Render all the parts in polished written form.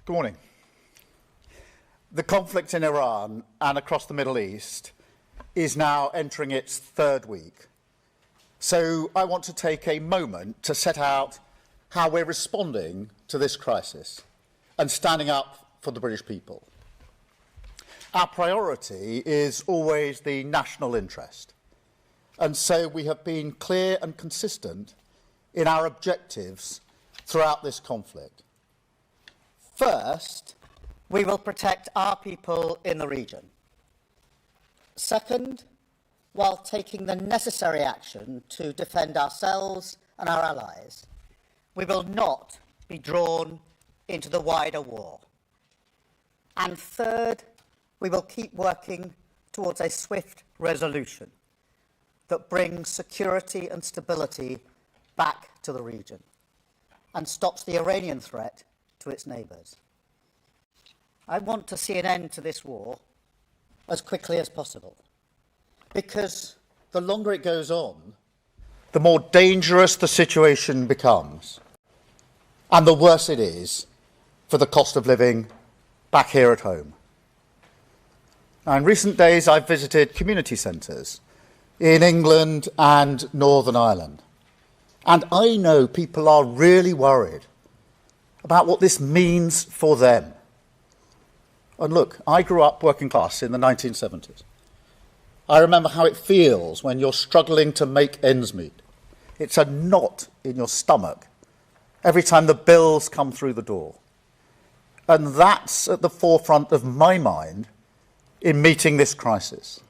Good morning. The conflict in Iran and across the Middle East is now entering its third week. So I want to take a moment to set out how we're responding to this crisis and standing up for the British people. Our priority is always the national interest, and so we have been clear and consistent in our objectives throughout this conflict. First, we will protect our people in the region. Second, while taking the necessary action to defend ourselves and our allies, we will not be drawn into the wider war. And third, we will keep working towards a swift resolution that brings security and stability back to the region and stops the Iranian threat to its neighbours. I want to see an end to this war as quickly as possible, because the longer it goes on, the more dangerous the situation becomes, and the worse it is for the cost of living back here at home. Now, in recent days, I've visited community centres in England and Northern Ireland, and I know people are really worried about what this means for them. And look, I grew up working class in the 1970s. I remember how it feels when you're struggling to make ends meet. It's a knot in your stomach every time the bills come through the door. And that's at the forefront of my mind in meeting this crisis.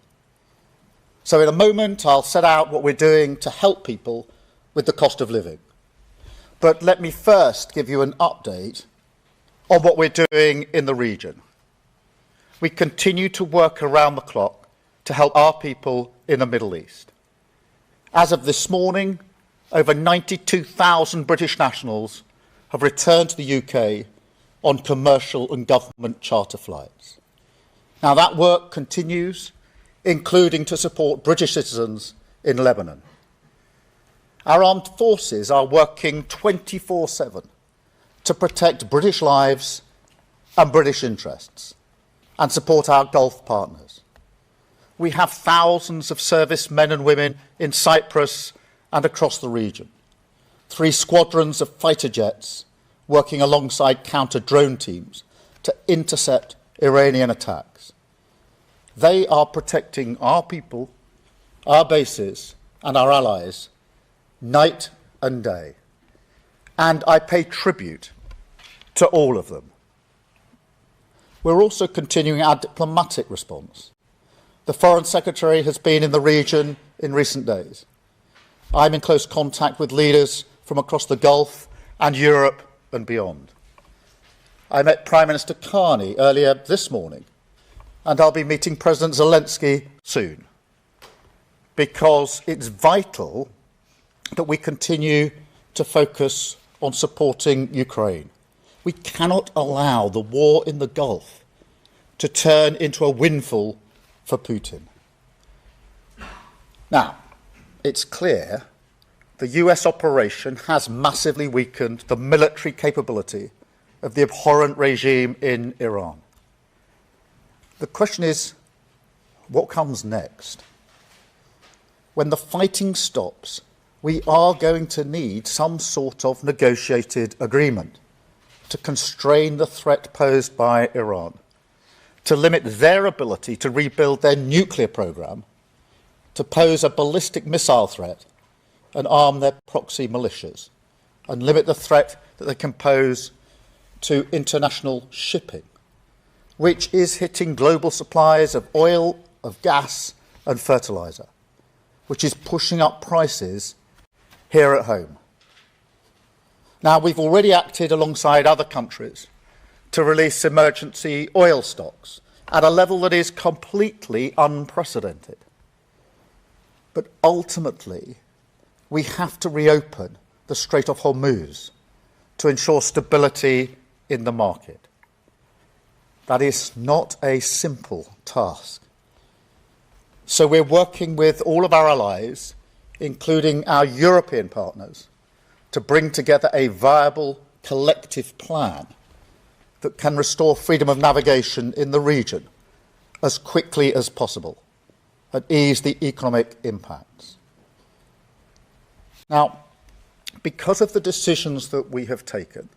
So in a moment, I'll set out what we're doing to help people with the cost of living. But let me first give you an update on what we're doing in the region. We continue to work around the clock to help our people in the Middle East. As of this morning, over 92,000 British nationals have returned to the UK on commercial and government charter flights. Now, that work continues, including to support British citizens in Lebanon. Our armed forces are working 24/7 to protect British lives and British interests and support our Gulf partners. We have thousands of servicemen and women in Cyprus and across the region. 3 squadrons of fighter jets working alongside counter-drone teams to intercept Iranian attacks. They are protecting our people, our bases, and our allies night and day. And I pay tribute to all of them. We're also continuing our diplomatic response. The Foreign Secretary has been in the region in recent days. I'm in close contact with leaders from across the Gulf and Europe and beyond. I met Prime Minister Carney earlier this morning, and I'll be meeting President Zelensky soon, because it's vital that we continue to focus on supporting Ukraine. We cannot allow the war in the Gulf to turn into a windfall for Putin. Now, it's clear the US operation has massively weakened the military capability of the abhorrent regime in Iran. The question is, what comes next? When the fighting stops, we are going to need some sort of negotiated agreement to constrain the threat posed by Iran, to limit their ability to rebuild their nuclear program, to pose a ballistic missile threat and arm their proxy militias, and limit the threat that they can pose to international shipping, which is hitting global supplies of oil, of gas and fertiliser, which is pushing up prices here at home. Now, we've already acted alongside other countries to release emergency oil stocks at a level that is completely unprecedented. But ultimately, we have to reopen the Strait of Hormuz to ensure stability in the market. That is not a simple task. So we're working with all of our allies, including our European partners, to bring together a viable collective plan that can restore freedom of navigation in the region as quickly as possible and ease the economic impacts. Now, because of the decisions that we have taken,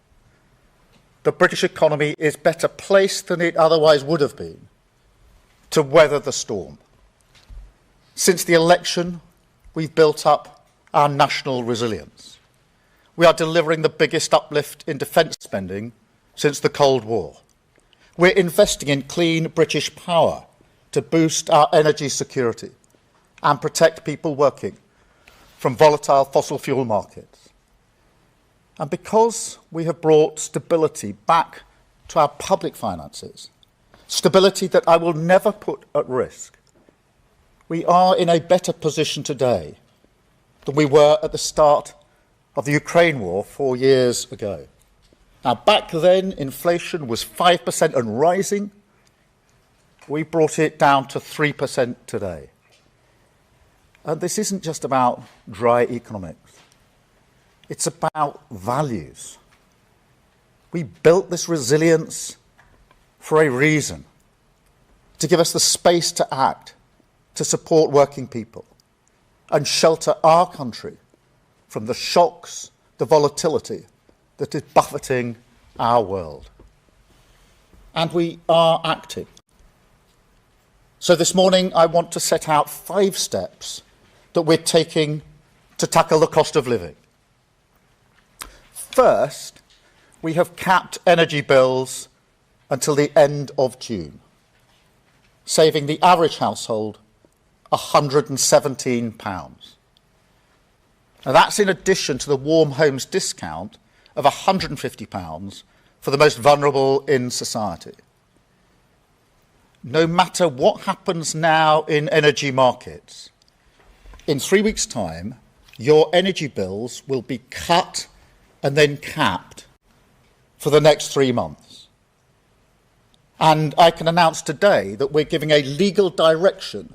the British economy is better placed than it otherwise would have been to weather the storm. Since the election, we've built up our national resilience. We are delivering the biggest uplift in defence spending since the Cold War. We're investing in clean British power to boost our energy security and protect people working from volatile fossil fuel markets. And because we have brought stability back to our public finances, stability that I will never put at risk, we are in a better position today than we were at the start of the Ukraine war 4 years ago. Now, back then, inflation was 5% and rising. We brought it down to 3% today. And this isn't just about dry economics. It's about values. We built this resilience for a reason, to give us the space to act, to support working people, and shelter our country from the shocks, the volatility that is buffeting our world. And we are acting. So this morning I want to set out 5 steps that we're taking to tackle the cost of living. First, we have capped energy bills until the end of June, saving the average household £117. Now that's in addition to the Warm Homes discount of £150 for the most vulnerable in society. No matter what happens now in energy markets, in 3 weeks' time, your energy bills will be cut and then capped for the next 3 months. And I can announce today that we're giving a legal direction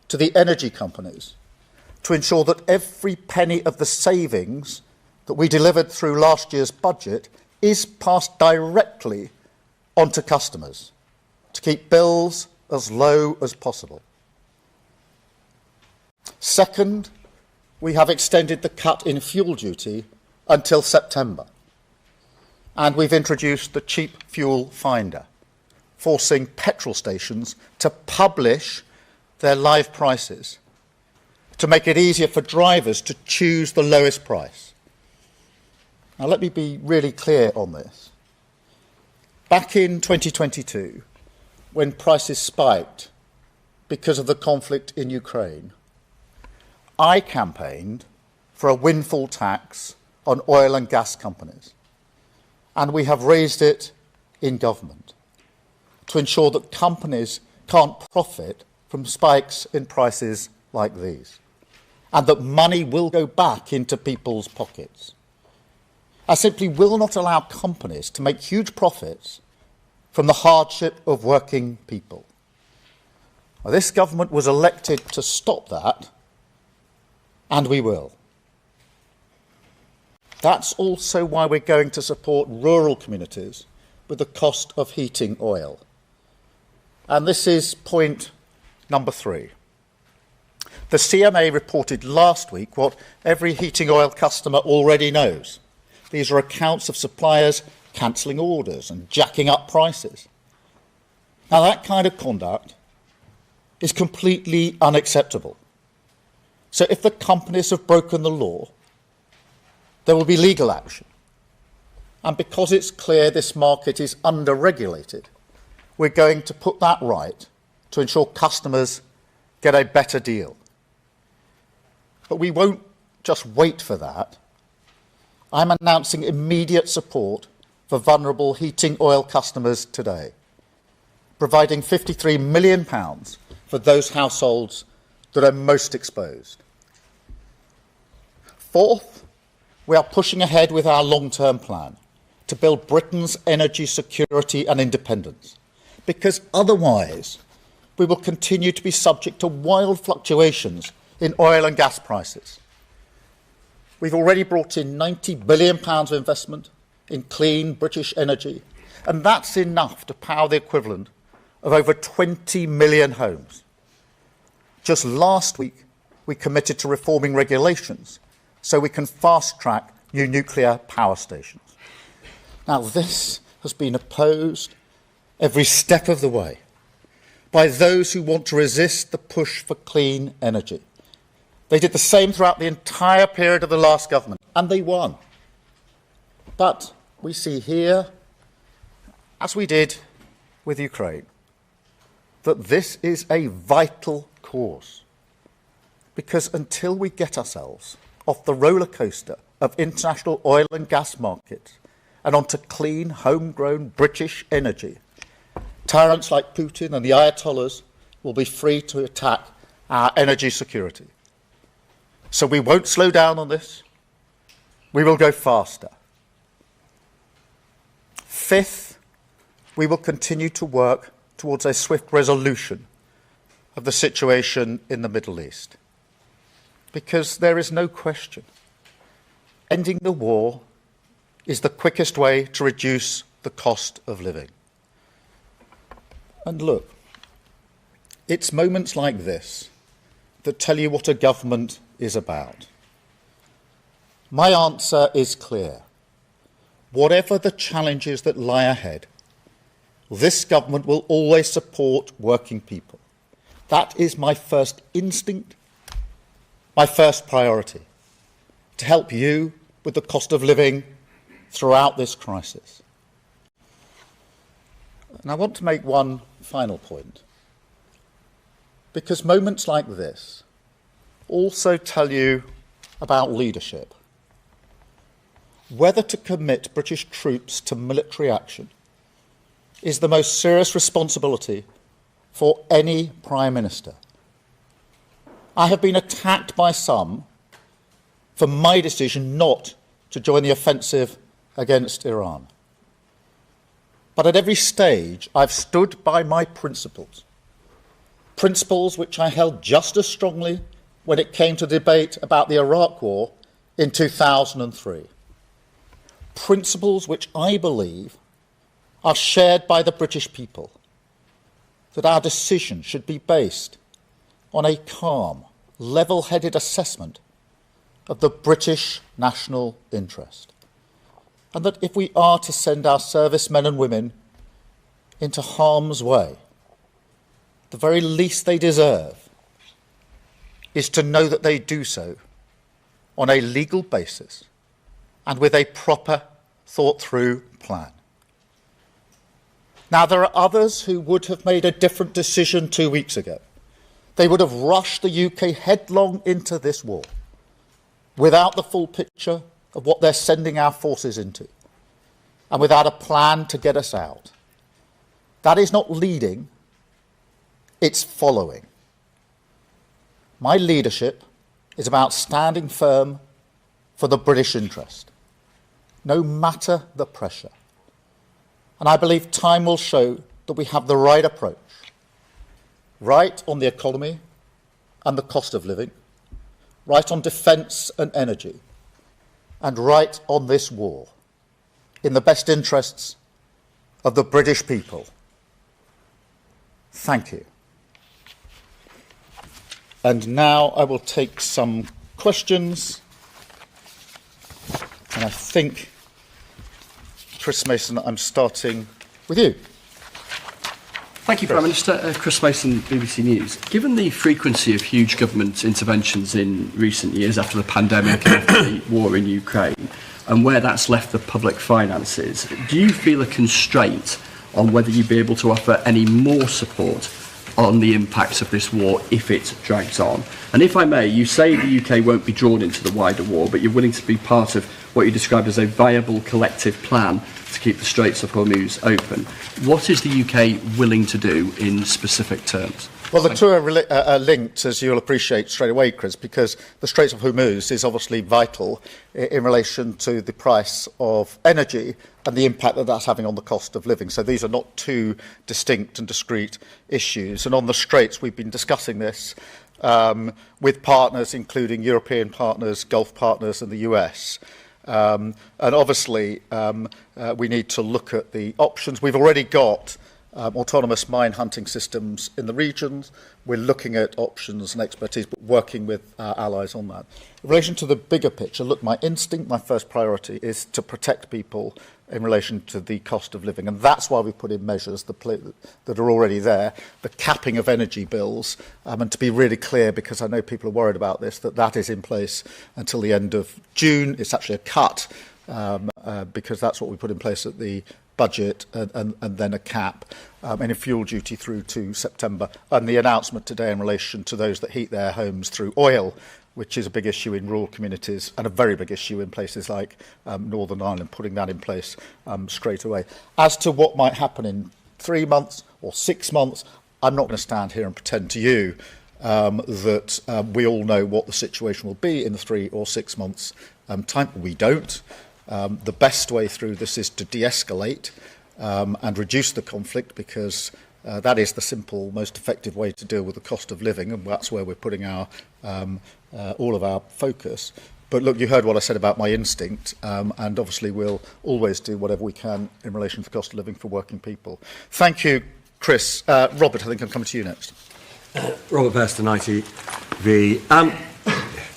to the energy companies to ensure that every penny of the savings that we delivered through last year's budget is passed directly onto customers to keep bills as low as possible. Second, we have extended the cut in fuel duty until September. And we've introduced the cheap fuel finder, forcing petrol stations to publish their live prices to make it easier for drivers to choose the lowest price. Now, let me be really clear on this. Back in 2022, when prices spiked because of the conflict in Ukraine, I campaigned for a windfall tax on oil and gas companies, and we have raised it in government to ensure that companies can't profit from spikes in prices like these, and that money will go back into people's pockets. I simply will not allow companies to make huge profits from the hardship of working people. Now, this government was elected to stop that, and we will. That's also why we're going to support rural communities with the cost of heating oil. And this is point number 3. The CMA reported last week what every heating oil customer already knows. These are accounts of suppliers cancelling orders and jacking up prices. Now, that kind of conduct is completely unacceptable. So if the companies have broken the law, there will be legal action. And because it's clear this market is under-regulated, we're going to put that right to ensure customers get a better deal. But we won't just wait for that. I'm announcing immediate support for vulnerable heating oil customers today, providing £53 million for those households that are most exposed. Fourth, we are pushing ahead with our long-term plan to build Britain's energy security and independence, because otherwise we will continue to be subject to wild fluctuations in oil and gas prices. We've already brought in £90 billion of investment in clean British energy, And that's enough to power the equivalent of over 20 million homes. Just last week, we committed to reforming regulations so we can fast-track new nuclear power stations. Now, this has been opposed every step of the way by those who want to resist the push for clean energy. They did the same throughout the entire period of the last government, and they won. But we see here, as we did with Ukraine, that this is a vital cause. Because until we get ourselves off the roller coaster of international oil and gas markets and onto clean, homegrown British energy, tyrants like Putin and the Ayatollahs will be free to attack our energy security. So we won't slow down on this. We will go faster. Fifth, we will continue to work towards a swift resolution of the situation in the Middle East. Because there is no question, ending the war is the quickest way to reduce the cost of living. And look, it's moments like this that tell you what a government is about. My answer is clear. Whatever the challenges that lie ahead, this government will always support working people. That is my first instinct, my first priority, to help you with the cost of living throughout this crisis. And I want to make one final point, because moments like this also tell you about leadership. Whether to commit British troops to military action is the most serious responsibility for any Prime Minister. I have been attacked by some for my decision not to join the offensive against Iran. But at every stage, I've stood by my principles, principles which I held just as strongly when it came to debate about the Iraq War in 2003. Principles which I believe are shared by the British people, that our decision should be based on a calm, level-headed assessment of the British national interest. And that if we are to send our servicemen and women into harm's way, the very least they deserve is to know that they do so on a legal basis and with a proper, thought-through plan. Now, there are others who would have made a different decision 2 weeks ago. They would have rushed the UK headlong into this war without the full picture of what they're sending our forces into and without a plan to get us out. That is not leading, it's following. My leadership is about standing firm for the British interest, no matter the pressure. And I believe time will show that we have the right approach, right on the economy and the cost of living, right on defence and energy, and right on this war, in the best interests of the British people. Thank you. And now I will take some questions. And I think, Chris Mason, I'm starting with you. Thank you, Prime Minister. Chris Mason, BBC News. Given the frequency of huge government interventions in recent years after the pandemic and after the war in Ukraine, and where that's left the public finances, do you feel a constraint on whether you'd be able to offer any more support on the impacts of this war if it drags on? And if I may, you say the UK won't be drawn into the wider war, but you're willing to be part of what you described as a viable collective plan to keep the Straits of Hormuz open. What is the UK willing to do in specific terms? Well, the two are linked, as you'll appreciate straight away, Chris, because the Straits of Hormuz is obviously vital in relation to the price of energy and the impact that that's having on the cost of living. So these are not two distinct and discrete issues. And on the Straits, we've been discussing this with partners, including European partners, Gulf partners and the US. And obviously, we need to look at the options. We've already got autonomous mine hunting systems in the regions. We're looking at options and expertise, but working with our allies on that. In relation to the bigger picture, look, my instinct, my first priority is to protect people in relation to the cost of living. And that's why we put in measures that are already there, the capping of energy bills, and to be really clear, because I know people are worried about this, that is in place until the end of June. It's actually a cut, because that's what we put in place at the budget, and then a cap, and a fuel duty through to September. And the announcement today in relation to those that heat their homes through oil, which is a big issue in rural communities and a very big issue in places like Northern Ireland, putting that in place straight away. As to what might happen in 3 months or 6 months, I'm not going to stand here and pretend to you that we all know what the situation will be in the 3 or 6 months time. We don't. The best way through this is to de-escalate and reduce the conflict, because that is the simple, most effective way to deal with the cost of living, and that's where we're putting our all of our focus. But look, you heard what I said about my instinct, and obviously we'll always do whatever we can in relation to the cost of living for working people. Thank you, Chris. Robert, I think I'm coming to you next. Robert Burston, ITV.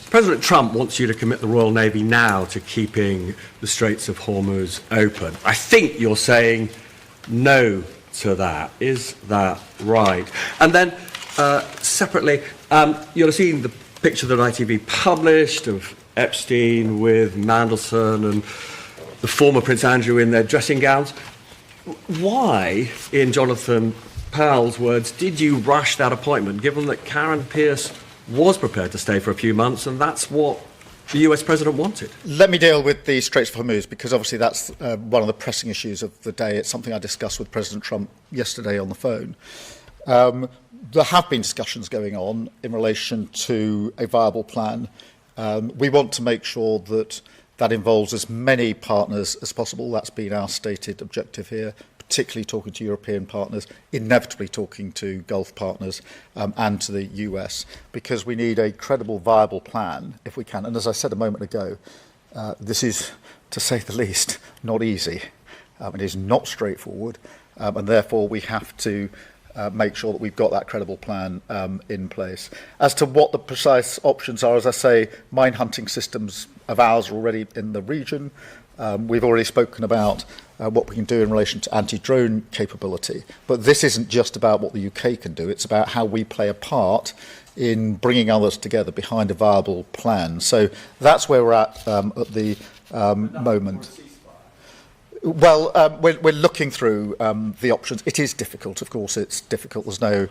President Trump wants you to commit the Royal Navy now to keeping the Straits of Hormuz open. I think you're saying no to that. Is that right? And then, separately, you'll have seen the picture that ITV published of Epstein with Mandelson and the former Prince Andrew in their dressing gowns. Why, in Jonathan Powell's words, did you rush that appointment, given that Karen Pierce was prepared to stay for a few months, and that's what the US president wanted? Let me deal with the Straits of Hormuz, because obviously that's one of the pressing issues of the day. It's something I discussed with President Trump yesterday on the phone. There have been discussions going on in relation to a viable plan. We want to make sure that that involves as many partners as possible. That's been our stated objective here, particularly talking to European partners, inevitably talking to Gulf partners and to the US, because we need a credible, viable plan if we can. And as I said a moment ago, this is, to say the least, not easy. It is not straightforward, and therefore we have to make sure that we've got that credible plan in place. As to what the precise options are, as I say, mine hunting systems of ours are already in the region. We've already spoken about what we can do in relation to anti-drone capability. But this isn't just about what the UK can do. It's about how we play a part in bringing others together behind a viable plan. So that's where we're at the moment. Well, we're looking through the options. It is difficult, of course. It's difficult. There's no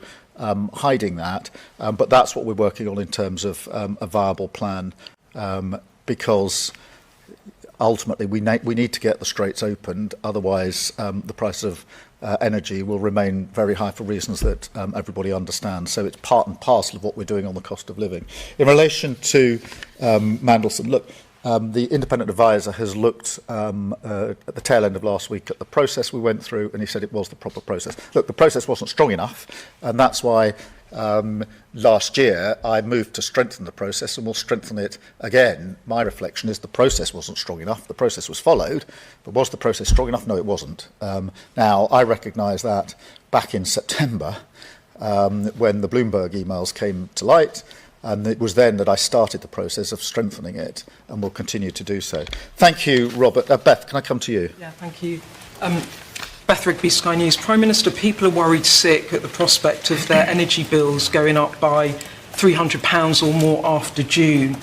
hiding that. But that's what we're working on in terms of a viable plan, because ultimately we need to get the Straits opened. Otherwise, the price of energy will remain very high for reasons that everybody understands. So it's part and parcel of what we're doing on the cost of living. In relation to Mandelson, look, the independent advisor has looked at the tail end of last week at the process we went through, and he said it was the proper process. Look, the process wasn't strong enough, and that's why last year I moved to strengthen the process, and we'll strengthen it again. My reflection is the process wasn't strong enough. The process was followed, but was the process strong enough? No, it wasn't. Now, I recognise that back in September, when the Bloomberg emails came to light, and it was then that I started the process of strengthening it, and will continue to do so. Thank you, Robert. Beth, can I come to you? Yeah, thank you. Beth Rigby, Sky News. Prime Minister, people are worried sick at the prospect of their energy bills going up by £300 or more after June.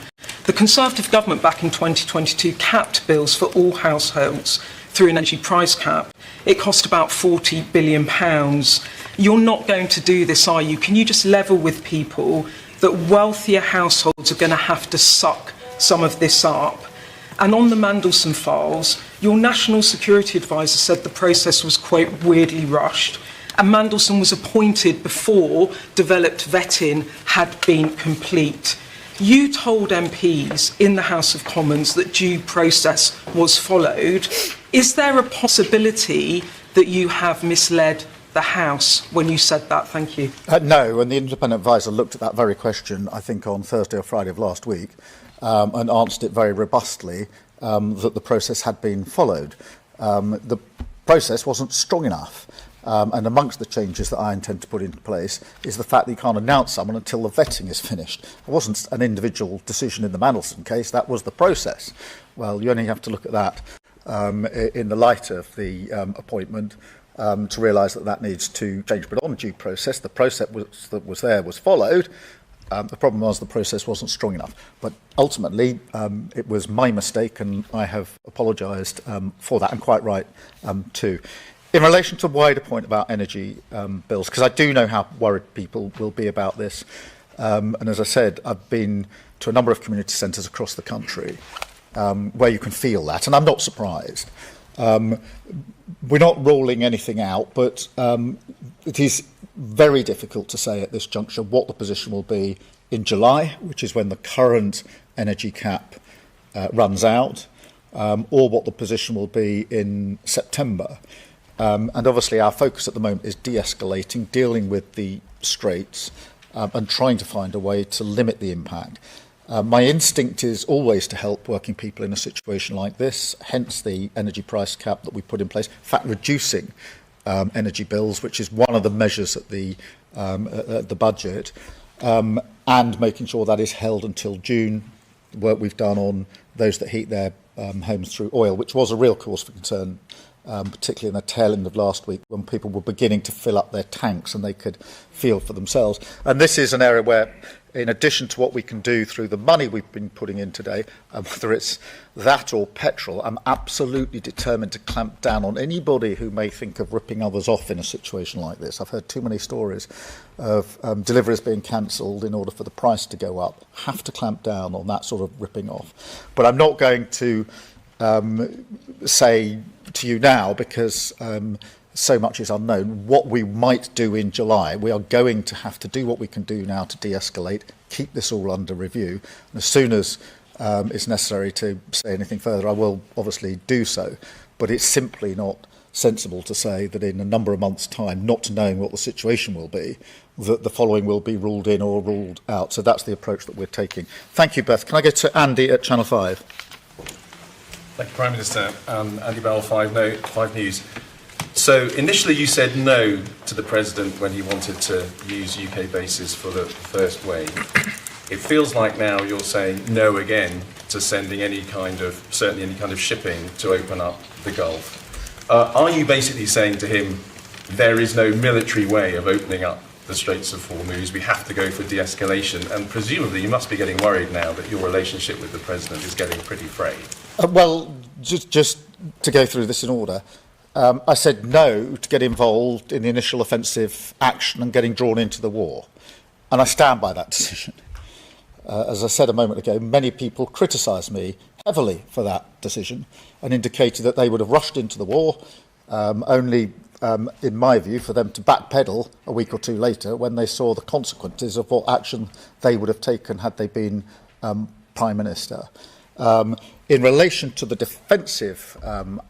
The Conservative government back in 2022 capped bills for all households through an energy price cap. It cost about £40 billion. You're not going to do this, are you? Can you just level with people that wealthier households are going to have to suck some of this up? And on the Mandelson files, your National Security Advisor said the process was, quote, weirdly rushed, and Mandelson was appointed before developed vetting had been complete. You told MPs in the House of Commons that due process was followed. Is there a possibility that you have misled the House when you said that? Thank you. No, and the independent advisor looked at that very question, I think, on Thursday or Friday of last week, and answered it very robustly. that the process had been followed. The process wasn't strong enough. And amongst the changes that I intend to put into place is the fact that you can't announce someone until the vetting is finished. It wasn't an individual decision in the Mandelson case, that was the process. Well, you only have to look at that in the light of the appointment to realise that that needs to change. But on due process, the process that was there was followed. The problem was the process wasn't strong enough. But ultimately, it was my mistake, and I have apologised for that, and quite right too. In relation to the wider point about energy bills, because I do know how worried people will be about this, and as I said, I've been to a number of community centres across the country where you can feel that, and I'm not surprised. We're not ruling anything out, but it is very difficult to say at this juncture what the position will be in July, which is when the current energy cap runs out, or what the position will be in September. And obviously our focus at the moment is de-escalating, dealing with the straits and trying to find a way to limit the impact. My instinct is always to help working people in a situation like this, hence the energy price cap that we put in place. In fact, reducing energy bills, which is one of the measures at the budget, and making sure that is held until June. The work we've done on those that heat their homes through oil, which was a real cause for concern, particularly in the tail end of last week when people were beginning to fill up their tanks and they could feel for themselves. And this is an area where, in addition to what we can do through the money we've been putting in today, whether it's that or petrol, I'm absolutely determined to clamp down on anybody who may think of ripping others off in a situation like this. I've heard too many stories of deliveries being cancelled in order for the price to go up. Have to clamp down on that sort of ripping off. But I'm not going to say to you now, because so much is unknown, what we might do in July. We are going to have to do what we can do now to de-escalate, keep this all under review. And as soon as it's necessary to say anything further, I will obviously do so. But it's simply not sensible to say that in a number of months' time, not knowing what the situation will be, that the following will be ruled in or ruled out. So that's the approach that we're taking. Thank you, Beth. Can I go to Andy at Channel 5? Thank you, Prime Minister. Andy Bell, 5 News. So initially you said no to the President when he wanted to use UK bases for the first wave. It feels like now you're saying no again to sending certainly any kind of shipping to open up the Gulf. Are you basically saying to him, there is no military way of opening up the Straits of Hormuz, we have to go for de-escalation? And presumably you must be getting worried now that your relationship with the President is getting pretty frayed. Well, just to go through this in order, I said no to get involved in the initial offensive action and getting drawn into the war. And I stand by that decision. As I said a moment ago, many people criticised me heavily for that decision and indicated that they would have rushed into the war, only, in my view, for them to backpedal a week or two later when they saw the consequences of what action they would have taken had they been Prime Minister. In relation to the defensive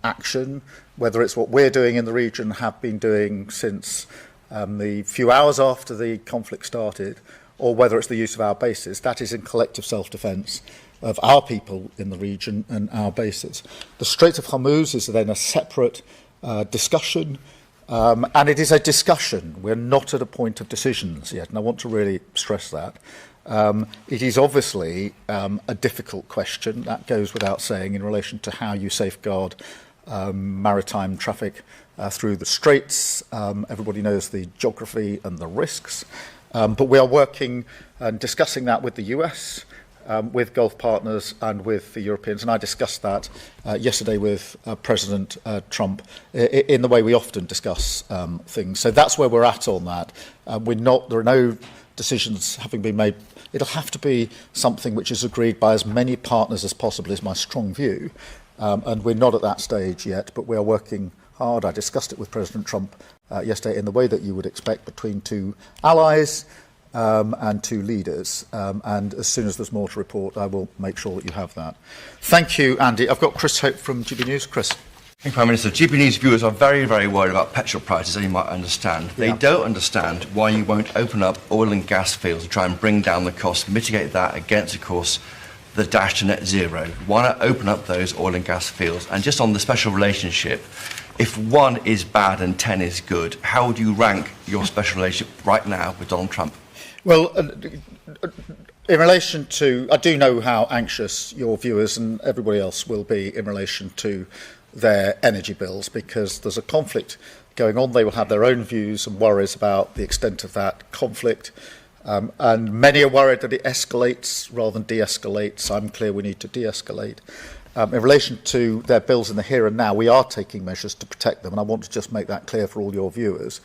action, whether it's what we're doing in the region, have been doing since the few hours after the conflict started, or whether it's the use of our bases, that is in collective self-defence of our people in the region and our bases. The Strait of Hormuz is then a separate discussion, and it is a discussion. We're not at a point of decisions yet, and I want to really stress that. It is obviously a difficult question, that goes without saying, in relation to how you safeguard maritime traffic through the straits. Everybody knows the geography and the risks, but we are working and discussing that with the US, with Gulf partners and with the Europeans, and I discussed that yesterday with President Trump in the way we often discuss things. So that's where we're at on that. There are no decisions having been made. It'll have to be something which is agreed by as many partners as possible, is my strong view. And we're not at that stage yet, but we are working hard. I discussed it with President Trump yesterday in the way that you would expect between two allies and two leaders. And as soon as there's more to report, I will make sure that you have that. Thank you, Andy. I've got Chris Hope from GB News. Chris. Thank you, Prime Minister. GB News viewers are very, very worried about petrol prices, as you might understand. They don't understand why you won't open up oil and gas fields to try and bring down the cost, mitigate that against, of course, the dash to net zero? Why not open up those oil and gas fields? And just on the special relationship, if 1 is bad and 10 is good, how would you rank your special relationship right now with Donald Trump? Well, in relation to, I do know how anxious your viewers and everybody else will be in relation to their energy bills, because there's a conflict going on. They will have their own views and worries about the extent of that conflict. And many are worried that it escalates rather than de-escalates. I'm clear we need to de-escalate. In relation to their bills in the here and now, we are taking measures to protect them. And I want to just make that clear for all your viewers,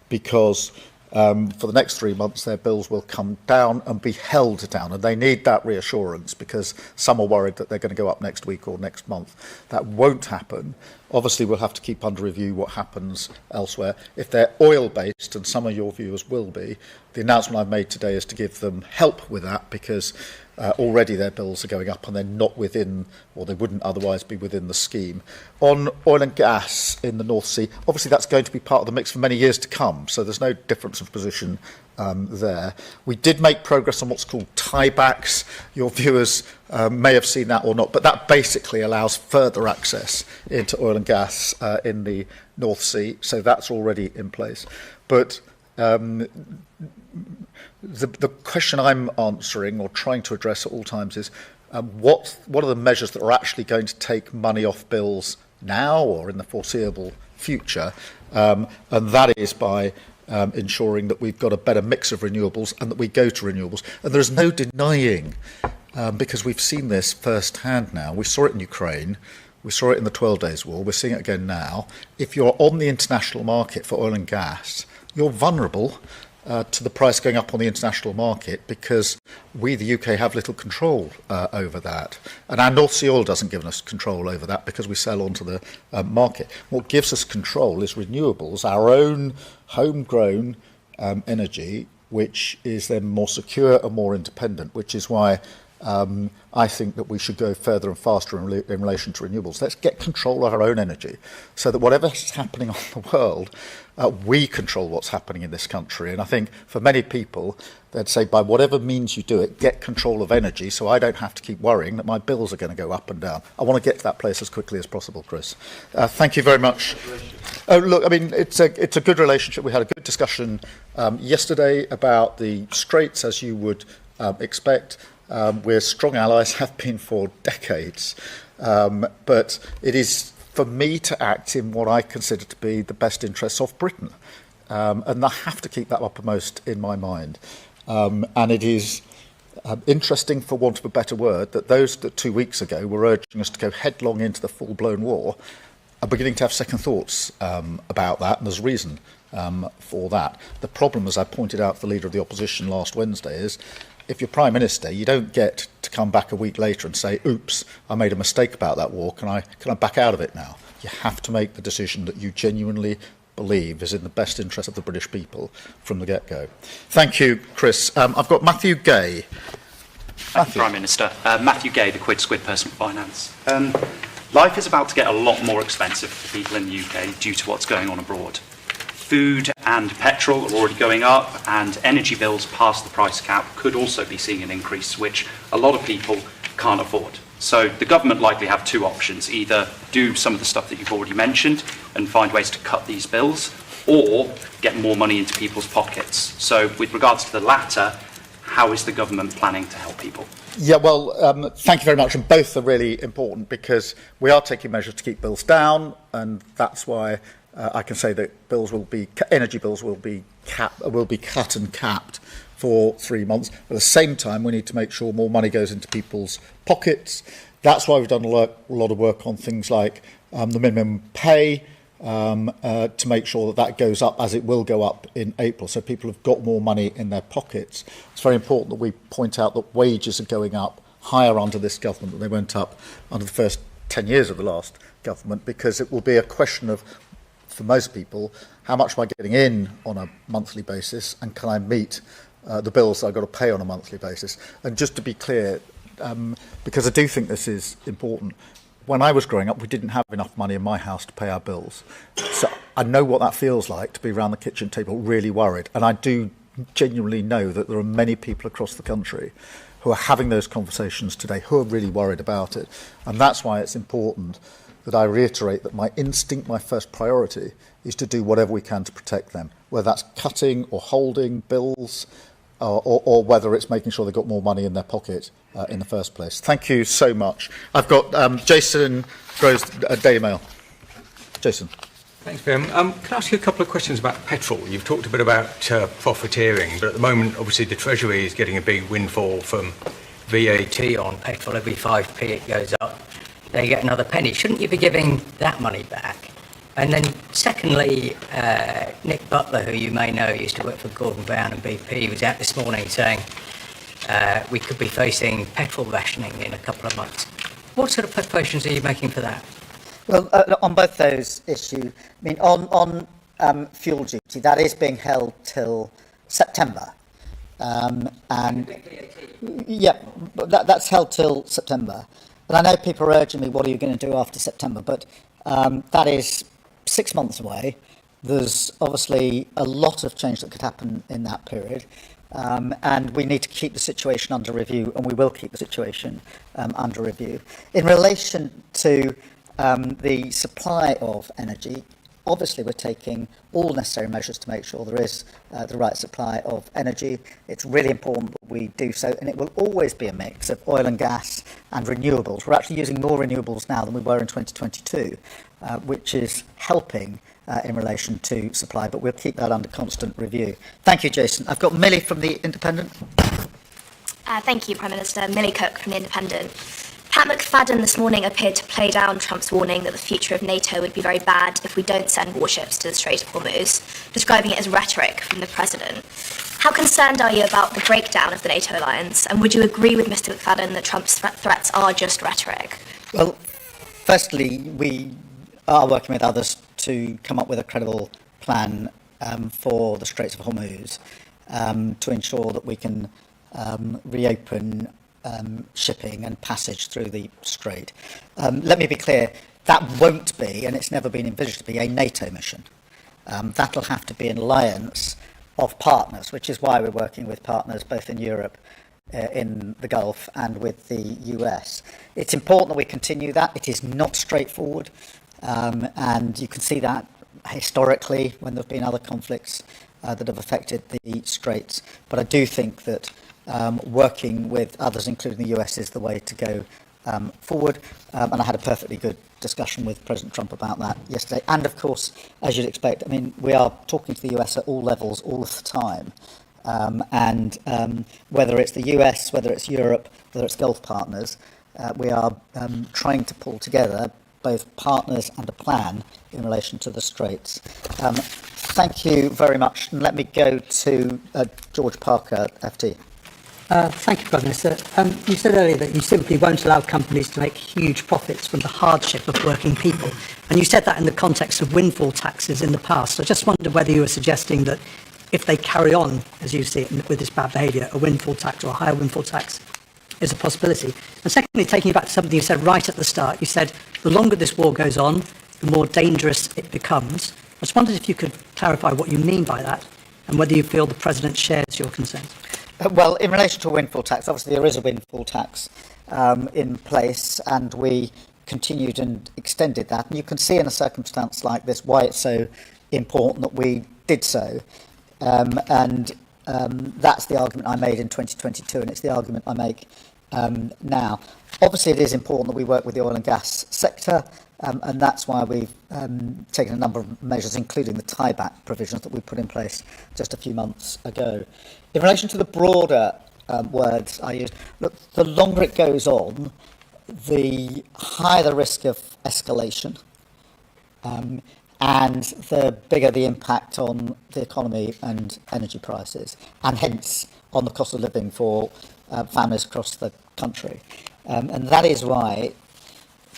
because for the next 3 months, their bills will come down and be held down. And they need that reassurance, because some are worried that they're going to go up next week or next month. That won't happen. Obviously, we'll have to keep under review what happens elsewhere. If they're oil-based, and some of your viewers will be, the announcement I've made today is to give them help with that, because already their bills are going up and they're not within, or they wouldn't otherwise be within the scheme. On oil and gas in the North Sea, obviously that's going to be part of the mix for many years to come, so there's no difference of position there. We did make progress on what's called tiebacks. Your viewers may have seen that or not, but that basically allows further access into oil and gas in the North Sea, so that's already in place. But the question I'm answering or trying to address at all times is what are the measures that are actually going to take money off bills now or in the foreseeable future, and that is by ensuring that we've got a better mix of renewables and that we go to renewables. And there's no denying, because we've seen this firsthand now. We saw it in Ukraine. We saw it in the 12 Days War. We're seeing it again now. If you're on the international market for oil and gas, you're vulnerable to the price going up on the international market, because we, the UK, have little control over that. And our North Sea oil doesn't give us control over that, because we sell onto the market. What gives us control is renewables, our own homegrown energy, which is then more secure and more independent, which is why I think that we should go further and faster in relation to renewables. Let's get control of our own energy, so that whatever's happening on the world, we control what's happening in this country. And I think for many people, they'd say, by whatever means you do it, get control of energy, so I don't have to keep worrying that my bills are going to go up and down. I want to get to that place as quickly as possible, Chris. Thank you very much. Oh, look, I mean, it's a good relationship. We had a good discussion yesterday about the Straits, as you would expect. We're strong allies, have been for decades, but it is for me to act in what I consider to be the best interests of Britain, and I have to keep that uppermost in my mind. And it is interesting, for want of a better word, that those that 2 weeks ago were urging us to go headlong into the full-blown war are beginning to have second thoughts about that, and there's reason for that. The problem, as I pointed out to the Leader of the Opposition last Wednesday, is if you're Prime Minister, you don't get to come back a week later and say, oops, I made a mistake about that war, can I back out of it now? You have to make the decision that you genuinely believe is in the best interest of the British people from the get-go. Thank you, Chris. I've got Matthew Gay. Thank you, Prime Minister. Matthew Gay, the Quid Squid Personal Finance. Life is about to get a lot more expensive for people in the UK due to what's going on abroad. Food and petrol are already going up, and energy bills past the price cap could also be seeing an increase, which a lot of people can't afford. So the government likely have two options: either do some of the stuff that you've already mentioned and find ways to cut these bills, or get more money into people's pockets. So with regards to the latter, how is the government planning to help people? Yeah, well, thank you very much. And both are really important, because we are taking measures to keep bills down, and that's why I can say that energy bills will be cut and capped for 3 months. At the same time, we need to make sure more money goes into people's pockets. That's why we've done a lot of work on things like the minimum pay, to make sure that goes up, as it will go up in April, so people have got more money in their pockets. It's very important that we point out that wages are going up higher under this government than they went up under the first 10 years of the last government, because it will be a question of, for most people, how much am I getting in on a monthly basis, and can I meet the bills that I've got to pay on a monthly basis? And just to be clear, because I do think this is important, when I was growing up, we didn't have enough money in my house to pay our bills. So I know what that feels like, to be around the kitchen table really worried. And I do genuinely know that there are many people across the country who are having those conversations today, who are really worried about it. And that's why it's important that I reiterate that my instinct, my first priority, is to do whatever we can to protect them, whether that's cutting or holding bills, or whether it's making sure they've got more money in their pocket in the first place. Thank you so much. I've got Jason Groves, Daily Mail. Jason. Thanks, Graham. Can I ask you a couple of questions about petrol? You've talked a bit about profiteering, but at the moment, obviously, the Treasury is getting a big windfall from VAT on petrol. Every 5p it goes up, they get another penny. Shouldn't you be giving that money back? And then, secondly, Nick Butler, who you may know, used to work for Gordon Brown and BP, was out this morning saying we could be facing petrol rationing in a couple of months. What sort of preparations are you making for that? Well, on both those issues, I mean, on fuel duty, that is being held till September. And yeah, that's held till September. And I know people are urging me, what are you going to do after September? But that is 6 months away. There's obviously a lot of change that could happen in that period. And we need to keep the situation under review, and we will keep the situation under review. In relation to the supply of energy, obviously we're taking all necessary measures to make sure there is the right supply of energy. It's really important that we do so, and it will always be a mix of oil and gas and renewables. We're actually using more renewables now than we were in 2022, which is helping in relation to supply, but we'll keep that under constant review. Thank you, Jason. I've got Millie from The Independent. Thank you, Prime Minister. Millie Cook from The Independent. Pat McFadden this morning appeared to play down Trump's warning that the future of NATO would be very bad if we don't send warships to the Strait of Hormuz, describing it as rhetoric from the President. How concerned are you about the breakdown of the NATO alliance, and would you agree with Mr McFadden that Trump's threats are just rhetoric? Well, firstly, we are working with others to come up with a credible plan for the Straits of Hormuz to ensure that we can reopen shipping and passage through the strait. Let me be clear, that won't be, and it's never been envisaged to be, a NATO mission. That'll have to be an alliance of partners, which is why we're working with partners both in Europe, in the Gulf, and with the US. It's important that we continue that. It is not straightforward, and you can see that historically when there have been other conflicts that have affected the straits. But I do think that working with others, including the US, is the way to go forward. And I had a perfectly good discussion with President Trump about that yesterday. And of course, as you'd expect, I mean, we are talking to the US at all levels, all of the time. And whether it's the US, whether it's Europe, whether it's Gulf partners, we are trying to pull together both partners and a plan in relation to the Straits. Thank you very much. And let me go to George Parker, FT. Thank you, Prime Minister. You said earlier that you simply won't allow companies to make huge profits from the hardship of working people. And you said that in the context of windfall taxes in the past. I just wondered whether you were suggesting that if they carry on, as you see it, with this bad behaviour, a windfall tax or a higher windfall tax is a possibility. And secondly, taking you back to something you said right at the start, you said the longer this war goes on, the more dangerous it becomes. I just wondered if you could clarify what you mean by that and whether you feel the President shares your concerns. Well, in relation to a windfall tax, obviously there is a windfall tax in place, and we continued and extended that. And you can see in a circumstance like this why it's so important that we did so. That's the argument I made in 2022, and it's the argument I make now. Obviously, it is important that we work with the oil and gas sector, and that's why we've taken a number of measures, including the tieback provisions that we put in place just a few months ago. In relation to the broader words I use, look, the longer it goes on, the higher the risk of escalation, and the bigger the impact on the economy and energy prices, and hence on the cost of living for families across the country. And that is why,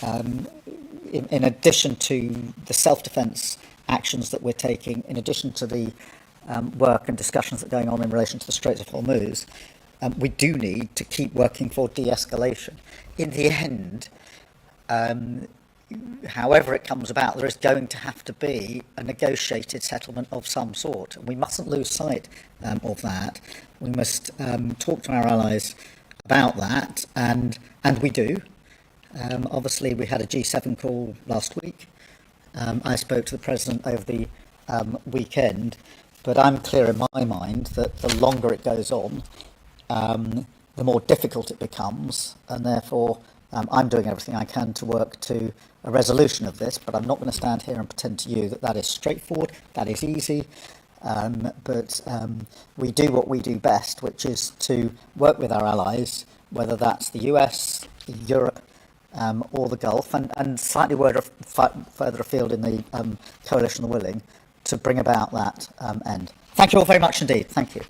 in addition to the self-defence actions that we're taking, in addition to the work and discussions that are going on in relation to the Straits of Hormuz, we do need to keep working for de-escalation. In the end, however it comes about, there is going to have to be a negotiated settlement of some sort. And we mustn't lose sight of that. We must talk to our allies about that, and we do. Obviously, we had a G7 call last week. I spoke to the President over the weekend, but I'm clear in my mind that the longer it goes on, the more difficult it becomes, and therefore I'm doing everything I can to work to a resolution of this, but I'm not going to stand here and pretend to you that that is straightforward, that is easy, but we do what we do best, which is to work with our allies, whether that's the US, Europe, or the Gulf, and slightly further afield in the coalition of the willing, to bring about that end. Thank you all very much indeed. Thank you.